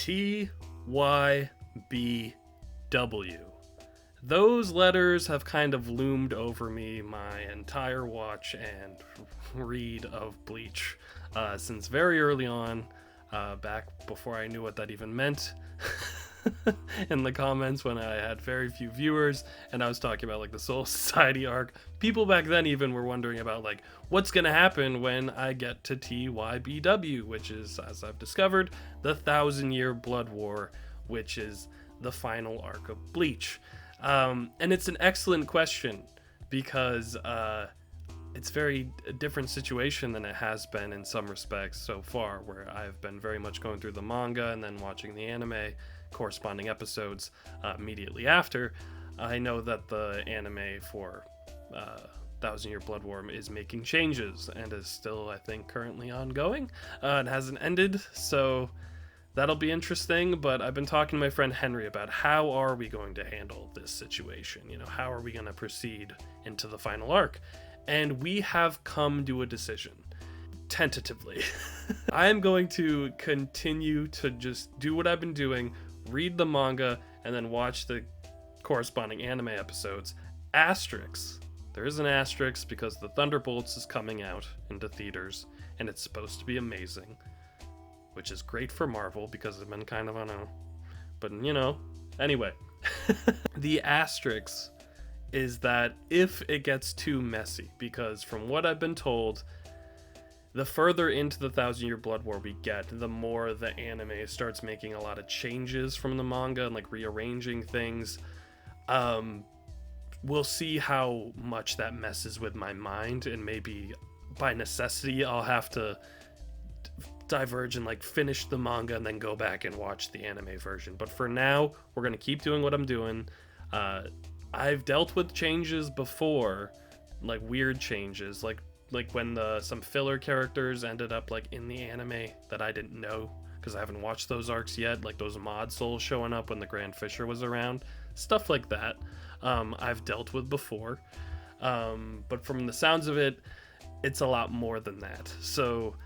TYBW. Those letters have kind of loomed over me my entire watch and read of Bleach since very early on, back before I knew what that even meant. In the comments when I had very few viewers and I was talking about like the Soul Society arc, people back then even were wondering about like what's gonna happen when I get to TYBW, which is, as I've discovered, the 1,000-year Blood War, which is the final arc of Bleach. And it's an excellent question because it's very a different situation than it has been in some respects so far, where I've been very much going through the manga and then watching the anime corresponding episodes immediately after. I know that the anime for 1,000-year Blood War is making changes and is still, I think, currently ongoing. It hasn't ended, so that'll be interesting. But I've been talking to my friend Henry about how are we going to handle this situation? You know, how are we going to proceed into the final arc? And we have come to a decision. Tentatively. I am going to continue to just do what I've been doing, read the manga, and then watch the corresponding anime episodes. Asterix. There is an asterisk because the Thunderbolts is coming out into theaters, and it's supposed to be amazing, which is great for Marvel because they've been kind of on a... But, you know, anyway. The asterisk is that if it gets too messy, because from what I've been told, the further into the 1,000-year Blood War we get, the more the anime starts making a lot of changes from the manga and like rearranging things. We'll see how much that messes with my mind, and maybe by necessity I'll have to diverge and like finish the manga and then go back and watch the anime version. But for now, we're gonna keep doing what I'm doing. I've dealt with changes before, like weird changes, like when some filler characters ended up like in the anime that I didn't know because I haven't watched those arcs yet, like those mod souls showing up when the Grand Fisher was around, stuff like that. I've dealt with before, but from the sounds of it, it's a lot more than that. So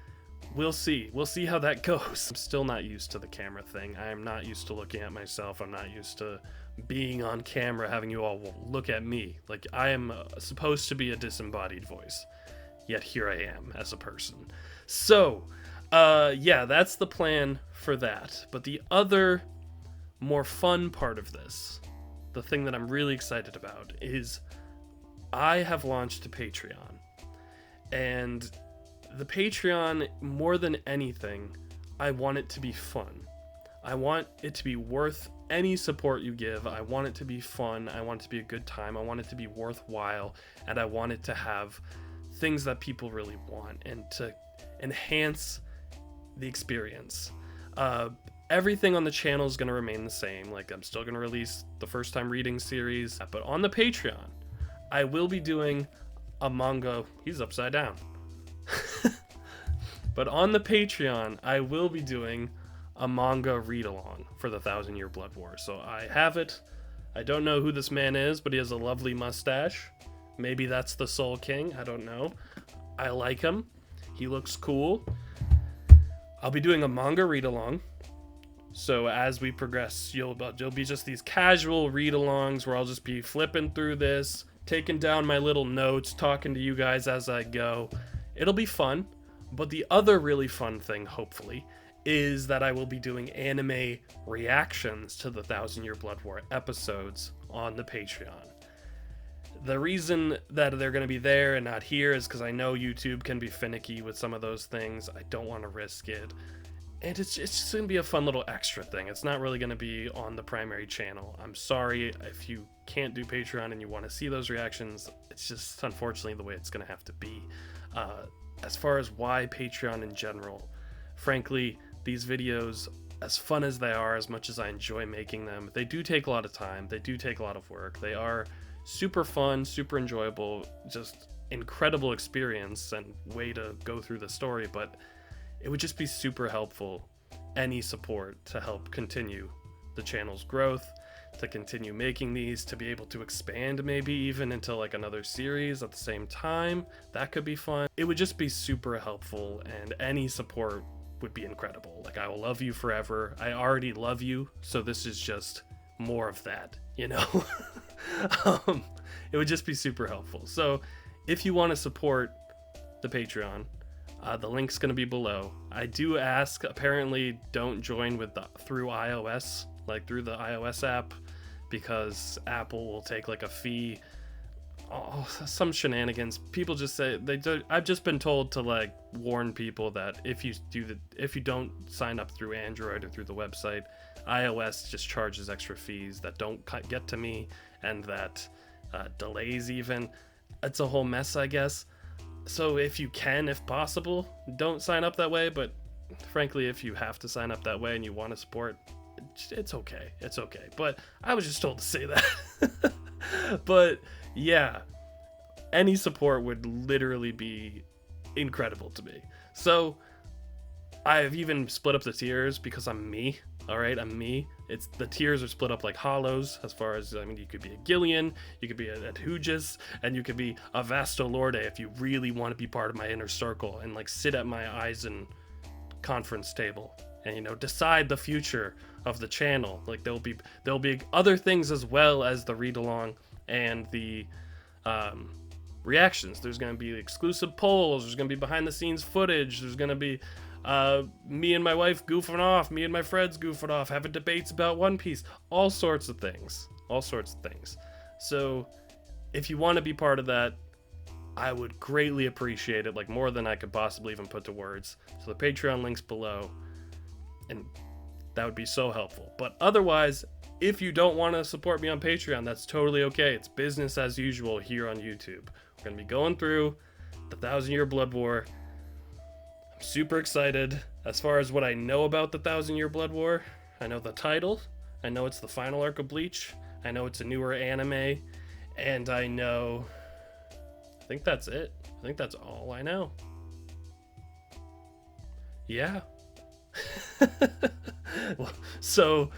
we'll see how that goes. I'm still not used to the camera thing. I'm not used to looking at myself. I'm not used to being on camera, having you all look at me. Like, I am supposed to be a disembodied voice, yet here I am as a person. So yeah, that's the plan for that. But the other more fun part of this, the thing that I'm really excited about, is I have launched a Patreon. And the Patreon, more than anything, I want it to be fun. I want it to be worth any support you give. I want it to be fun. I want it to be a good time. I want it to be worthwhile. And I want it to have things that people really want and to enhance the experience. Everything on the channel is going to remain the same. Like, I'm still going to release the first time reading series. But on the Patreon, I will be doing a manga. He's upside down. But on the Patreon, I will be doing a manga read-along for the 1,000-year Blood War. So I have it. I don't know who this man is, but he has a lovely mustache. Maybe that's the Soul King. I don't know. I like him. He looks cool. I'll be doing a manga read-along. So as we progress, you'll be just these casual read-alongs where I'll just be flipping through this, taking down my little notes, talking to you guys as I go. It'll be fun. But the other really fun thing, hopefully, is that I will be doing anime reactions to the 1,000-year Blood War episodes on the Patreon. The reason that they're going to be there and not here is because I know YouTube can be finicky with some of those things. I don't want to risk it. And it's just going to be a fun little extra thing. It's not really going to be on the primary channel. I'm sorry if you can't do Patreon and you want to see those reactions. It's just unfortunately the way it's going to have to be. As far as why Patreon in general, frankly, these videos, as fun as they are, as much as I enjoy making them, they do take a lot of time. They do take a lot of work. They are super fun, super enjoyable, just incredible experience and way to go through the story. But it would just be super helpful, any support to help continue the channel's growth, to continue making these, to be able to expand maybe even into like another series at the same time. That could be fun. It would just be super helpful, and any support would be incredible. Like, I will love you forever. I already love you, so this is just more of that, you know? It would just be super helpful. So if you want to support the Patreon, the link's going to be below. I do ask, apparently don't join with through iOS, like through the iOS app, because Apple will take like a fee. Oh, some shenanigans. People just say they do. I've just been told to like warn people that if you don't sign up through Android or through the website, iOS just charges extra fees that don't get to me, and that delays even. It's a whole mess, I guess. So if you can, if possible, don't sign up that way. But frankly, if you have to sign up that way and you want to support, it's okay. It's okay. But I was just told to say that. But yeah, any support would literally be incredible to me. So I've even split up the tiers because I'm me. All right, I'm me. It's the tiers are split up like hollows. As far as, I mean, you could be a Gillian, you could be a Hugis, and you could be a Vasto Lorde if you really want to be part of my inner circle and like sit at my Eisen conference table and, you know, decide the future of the channel. Like there'll be other things as well as the read along and the reactions. There's going to be exclusive polls. There's going to be behind the scenes footage. There's going to be me and my wife goofing off, me and my friends goofing off, having debates about One Piece, all sorts of things. So if you want to be part of that, I would greatly appreciate it, like more than I could possibly even put to words. So the Patreon link's below, and that would be so helpful. But otherwise, if you don't want to support me on Patreon, that's totally okay. It's business as usual here on YouTube. We're going to be going through the 1,000-Year Blood War. I'm super excited. As far as what I know about the 1,000-Year Blood War, I know the title, I know it's the final arc of Bleach, I know it's a newer anime, and I think that's it. I think that's all I know. Yeah. So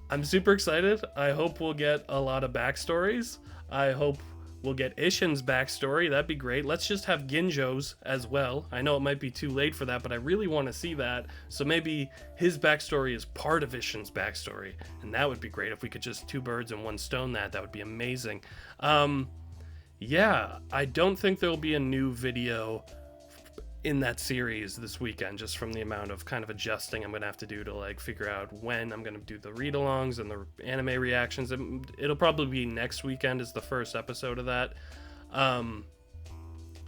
I'm super excited. I hope we'll get a lot of backstories. I hope we'll get Ishin's backstory. That'd be great. Let's just have Ginjo's as well. I know it might be too late for that, but I really want to see that. So maybe his backstory is part of Ishin's backstory, and that would be great if we could just two birds and one stone that. That would be amazing. Yeah, I don't think there'll be a new video in that series this weekend, just from the amount of kind of adjusting I'm gonna have to do to like figure out when I'm gonna do the read-alongs and the anime reactions. It'll probably be next weekend is the first episode of that.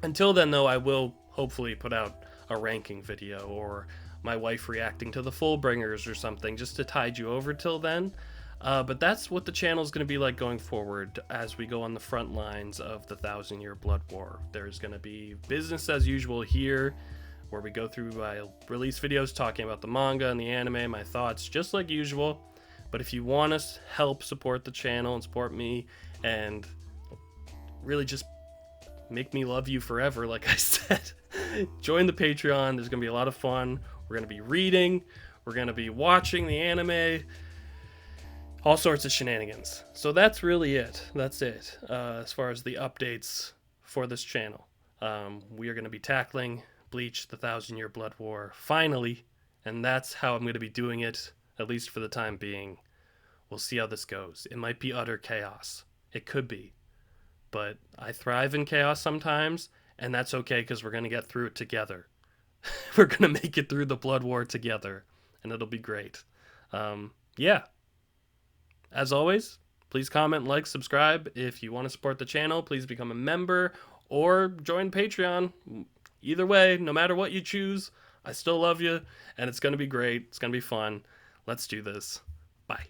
Until then though, I will hopefully put out a ranking video or my wife reacting to the Fullbringers or something, just to tide you over till then. But that's what the channel is going to be like going forward as we go on the front lines of the 1,000-Year Blood War. There's going to be business as usual here, where we go through, I'll release videos talking about the manga and the anime, my thoughts, just like usual. But if you want to help support the channel and support me and really just make me love you forever, like I said, join the Patreon. There's going to be a lot of fun. We're going to be reading. We're going to be watching the anime. All sorts of shenanigans. So that's really it. That's it. As far as the updates for this channel. We are going to be tackling Bleach, the 1,000-Year Blood War, finally. And that's how I'm going to be doing it, at least for the time being. We'll see how this goes. It might be utter chaos. It could be. But I thrive in chaos sometimes, and that's okay because we're going to get through it together. We're going to make it through the Blood War together, and it'll be great. Yeah. As always, please comment, like, subscribe. If you want to support the channel, please become a member or join Patreon. Either way, no matter what you choose, I still love you, and it's going to be great. It's going to be fun. Let's do this. Bye.